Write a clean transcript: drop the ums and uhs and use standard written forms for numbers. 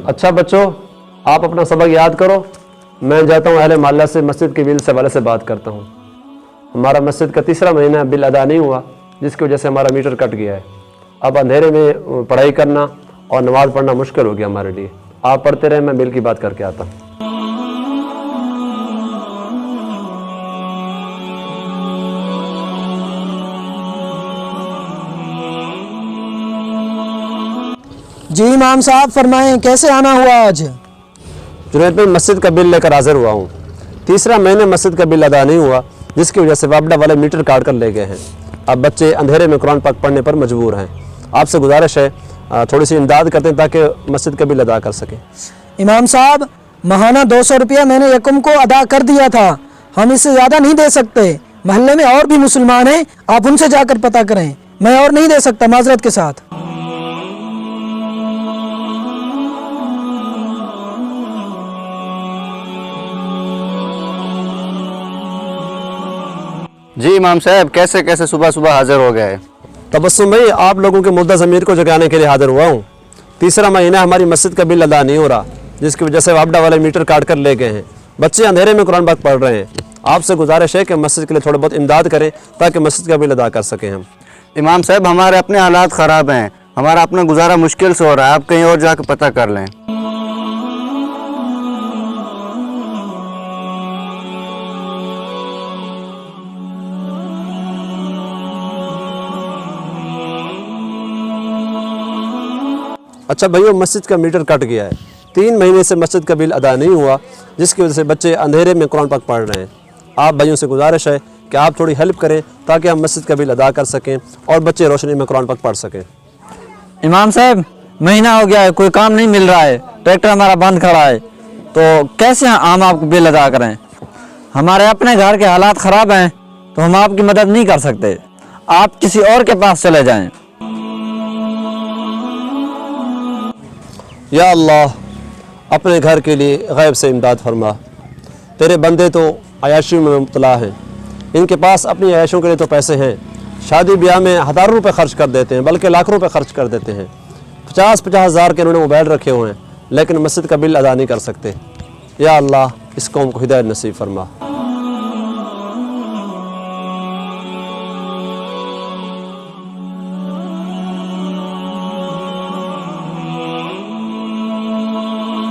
اچھا بچوں، آپ اپنا سبق یاد کرو، میں جاتا ہوں اہل محلہ سے مسجد کے بل سے والے سے بات کرتا ہوں۔ ہمارا مسجد کا تیسرا مہینہ بل ادا نہیں ہوا، جس کی وجہ سے ہمارا میٹر کٹ گیا ہے۔ اب اندھیرے میں پڑھائی کرنا اور نماز پڑھنا مشکل ہو گیا ہمارے لیے۔ آپ پڑھتے رہیں، میں بل کی بات کر کے آتا ہوں۔ جی امام صاحب فرمائیں، کیسے آنا ہوا آج؟ جنید میں مسجد کا بل لے کر حاضر ہوا ہوں۔ تیسرا مہینے مسجد کا بل ادا نہیں ہوا، جس کی وجہ سے وابڈا والے میٹر کاٹ کر لے گئے ہیں۔ اب بچے اندھیرے میں قرآن پاک پڑھنے پر مجبور ہیں۔ آپ سے گزارش ہے تھوڑی سی امداد کرتے ہیں تاکہ مسجد کا بل ادا کر سکیں۔ امام صاحب، ماہانہ 200 روپیہ میں نے یکم کو ادا کر دیا تھا، ہم اس سے زیادہ نہیں دے سکتے۔ محلے میں اور بھی مسلمان ہیں، آپ ان سے جا کر پتہ کریں، میں اور نہیں دے سکتا، معذرت کے ساتھ۔ جی امام صاحب، کیسے صبح صبح حاضر ہو گئے؟ تبسم بھائی، آپ لوگوں کے مردہ ضمیر کو جگانے کے لیے حاضر ہوا ہوں۔ تیسرا مہینہ ہماری مسجد کا بل ادا نہیں ہو رہا، جس کی وجہ سے وابڈا والے میٹر کاٹ کر لے گئے ہیں۔ بچے اندھیرے میں قرآن پاک پڑھ رہے ہیں۔ آپ سے گزارش ہے کہ مسجد کے لیے تھوڑا بہت امداد کریں تاکہ مسجد کا بل ادا کر سکیں ہم۔ امام صاحب، ہمارے اپنے حالات خراب ہیں، ہمارا اپنا گزارا مشکل سے ہو رہا ہے، آپ کہیں اور جا کے پتہ کر لیں۔ اچھا بھائیو، مسجد کا میٹر کٹ گیا ہے، 3 مہینے سے مسجد کا بل ادا نہیں ہوا، جس کی وجہ سے بچے اندھیرے میں قرآن پاک پڑھ رہے ہیں۔ آپ بھائیوں سے گزارش ہے کہ آپ تھوڑی ہیلپ کریں تاکہ ہم مسجد کا بل ادا کر سکیں اور بچے روشنی میں قرآن پاک پڑھ سکیں۔ امام صاحب، مہینہ ہو گیا ہے، کوئی کام نہیں مل رہا ہے، ٹریکٹر ہمارا بند کھڑا ہے، تو کیسے ہم آپ کو بل ادا کریں؟ ہمارے اپنے گھر کے حالات خراب ہیں، تو ہم آپ کی مدد نہیں کر سکتے، آپ کسی اور کے پاس چلے جائیں۔ یا اللہ، اپنے گھر کے لیے غیب سے امداد فرما۔ تیرے بندے تو عیاشیوں میں مبتلا ہیں، ان کے پاس اپنی عیاشوں کے لیے تو پیسے ہیں، شادی بیاہ میں ہزاروں روپے خرچ کر دیتے ہیں، بلکہ لاکھوں روپے خرچ کر دیتے ہیں۔ 50 ہزار کے انہوں نے موبائل رکھے ہوئے ہیں، لیکن مسجد کا بل ادا نہیں کر سکتے۔ یا اللہ، اس قوم کو ہدایت نصیب فرما۔